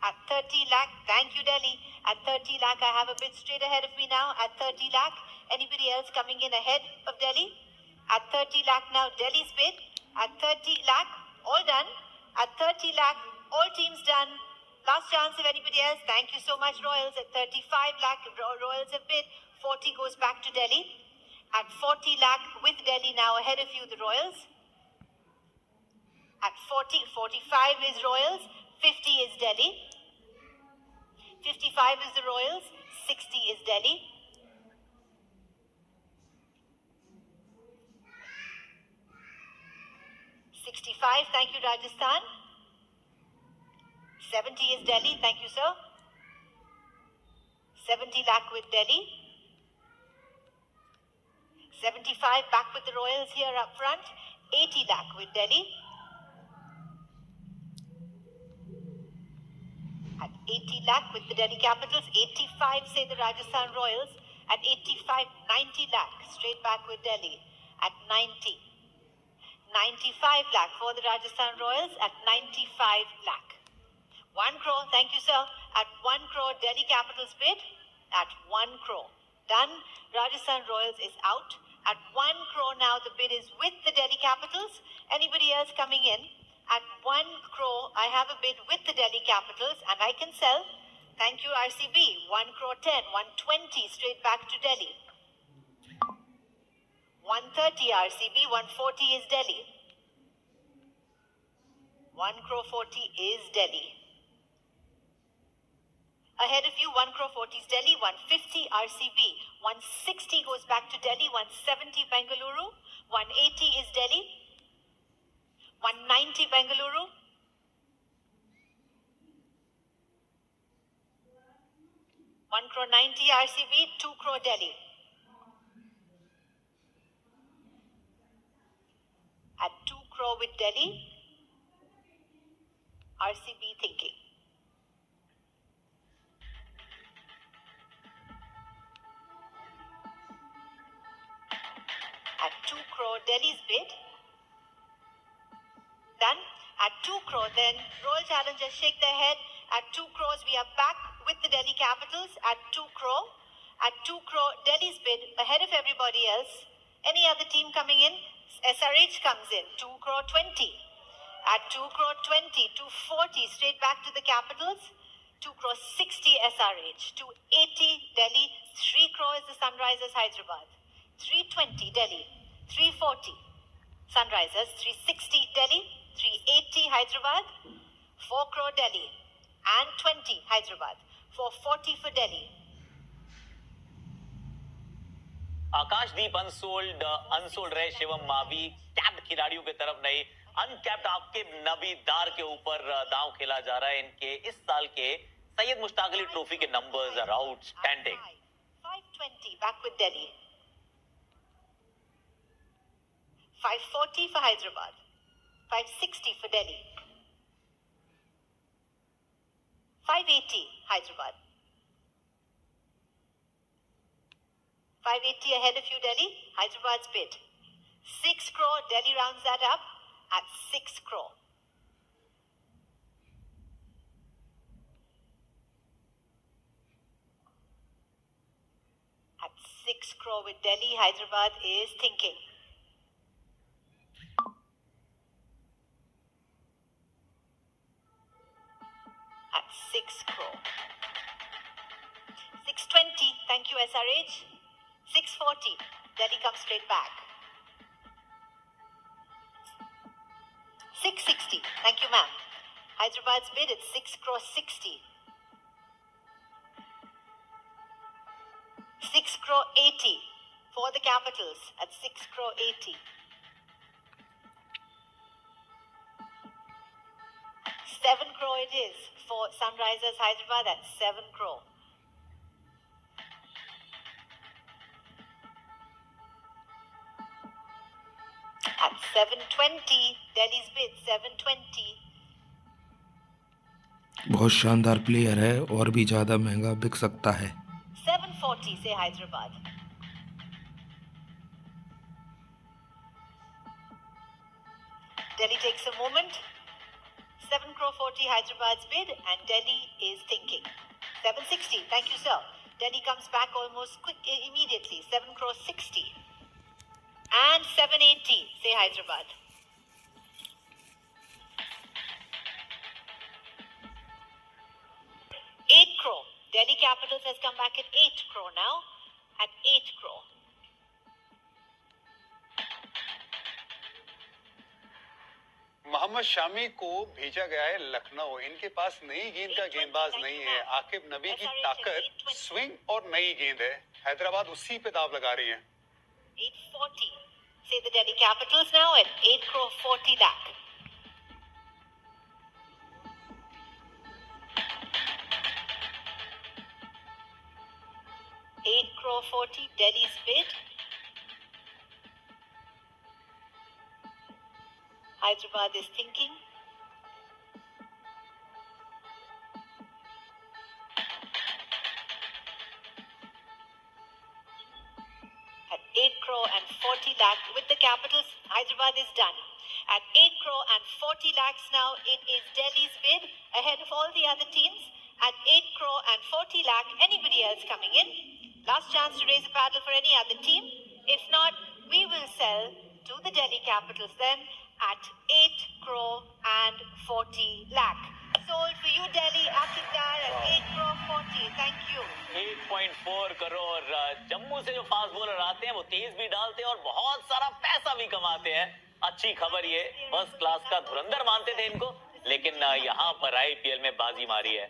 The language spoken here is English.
At 30 lakh, thank you Delhi. At 30 lakh, I have a bid straight ahead of me now. At 30 lakh, anybody else coming in ahead of Delhi? At 30 lakh now, Delhi's bid. At 30 lakh, all done. At 30 lakh, all teams done. Last chance if anybody else. Thank you so much, Royals. At 35 lakh, Royals have bid. 40 goes back to Delhi. At 40 lakh, with Delhi now ahead of you, the Royals. At 40, 45 is Royals. 50 is Delhi. 55 is the Royals, 60 is Delhi. $65, thank you Rajasthan. 70 is Delhi, thank you sir. 70 lakh with Delhi. 75 back with the Royals here up front. 80 lakh with Delhi. At 80 lakh with the Delhi Capitals. 85 say the Rajasthan Royals. At 85, 90 lakh straight back with Delhi. At 90. 95 lakh for the Rajasthan Royals at 95 lakh. 1 crore, thank you sir. At 1 crore, Delhi Capitals bid at 1 crore. Done. Rajasthan Royals is out. At 1 crore now, the bid is with the Delhi Capitals. Anybody else coming in? At 1 crore, I have a bid with the Delhi Capitals and I can sell. Thank you RCB. 1 crore 10, 120 straight back to Delhi. 130 RCB, 140 is Delhi. 1 crore 40 is Delhi. Ahead of you, 1 crore 40 is Delhi, 150 RCB, 160 goes back to Delhi, 170 Bengaluru, 180 is Delhi, 190 Bengaluru, 1 crore 90 RCB, 2 crore Delhi. At 2 crore with Delhi, RCB thinking. At 2 crore, Delhi's bid. Done. At 2 crore, then Royal Challengers shake their head. At 2 crores, we are back with the Delhi Capitals. At 2 crore. At 2 crore, Delhi's bid ahead of everybody else. Any other team coming in? SRH comes in. 2 crore 20. At 2 crore 20, 240 straight back to the Capitals. 2 crore 60 SRH. 280 Delhi. 3 crore is the Sunrisers Hyderabad. 320 Delhi, 340 Sunrisers, 360 Delhi, 380 Hyderabad, 4 crore Delhi, and 20 Hyderabad, 440 for Delhi. Akashdeep unsold रहे Shivam Mavi capped खिलाड़ियों की तरफ नहीं, uncapped आपके नबीदार के ऊपर दांव खेला जा रहा है। इनके इस साल के सैयद मुश्ताक अली ट्रॉफी के numbers are outstanding. 520 back with Delhi. 540 for Hyderabad. 560 for Delhi. 580 Hyderabad. 580 ahead of you Delhi. Hyderabad's bid. 6 crore. Delhi rounds that up at 6 crore. At 6 crore with Delhi, Hyderabad is thinking. At 6 crore. 620, thank you SRH. 640, Delhi comes straight back. 660, thank you ma'am. Hyderabad's bid at 6 crore 60. 6 crore 80 for the Capitals at 6 crore 80. 7 crore it is for Sunrisers Hyderabad at 7 crore. At 720, Delhi's bid 720. बहुत शानदार player है और भी ज़्यादा महंगा बिक सकता है। 740 से Hyderabad. Delhi takes a moment. 7 crore 40 Hyderabad's bid, and Delhi is thinking. 760. Thank you, sir. Delhi comes back almost immediately. 7 crore 60. And 780. Say Hyderabad. 8 crore. Delhi Capitals has come back at 8 crore now. At 8 crore. Mohammad Shami को भेजा गया है लखनऊ। इनके पास नई गेंद का गेंदबाज नहीं है। आकिब नबी की ताकत स्विंग और नई गेंद है। हैदराबाद उसी पे दाव लगा रही है। 840. Say the Delhi Capitals now at 8 crore 40 lakh. 8 crore 40, Delhi's bid. Hyderabad is thinking. At 8 crore and 40 lakh with the Capitals, Hyderabad is done. At 8 crore and 40 lakhs now, it is Delhi's bid ahead of all the other teams. At 8 crore and 40 lakh, anybody else coming in? Last chance to raise a paddle for any other team. If not, we will sell to the Delhi Capitals then at 8 crore and 40 lakh. Sold for you, Delhi, Akidar at 8 crore 40. Thank you. 8.4 crore. Jammu से जो fast bowler आते हैं वो तेज भी डालते हैं और बहुत सारा पैसा भी कमाते हैं। अच्छी खबर ये, फर्स्ट क्लास का धुरंधर मानते थे इनको, लेकिन यहाँ पर आईपीएल में बाजी मारी है।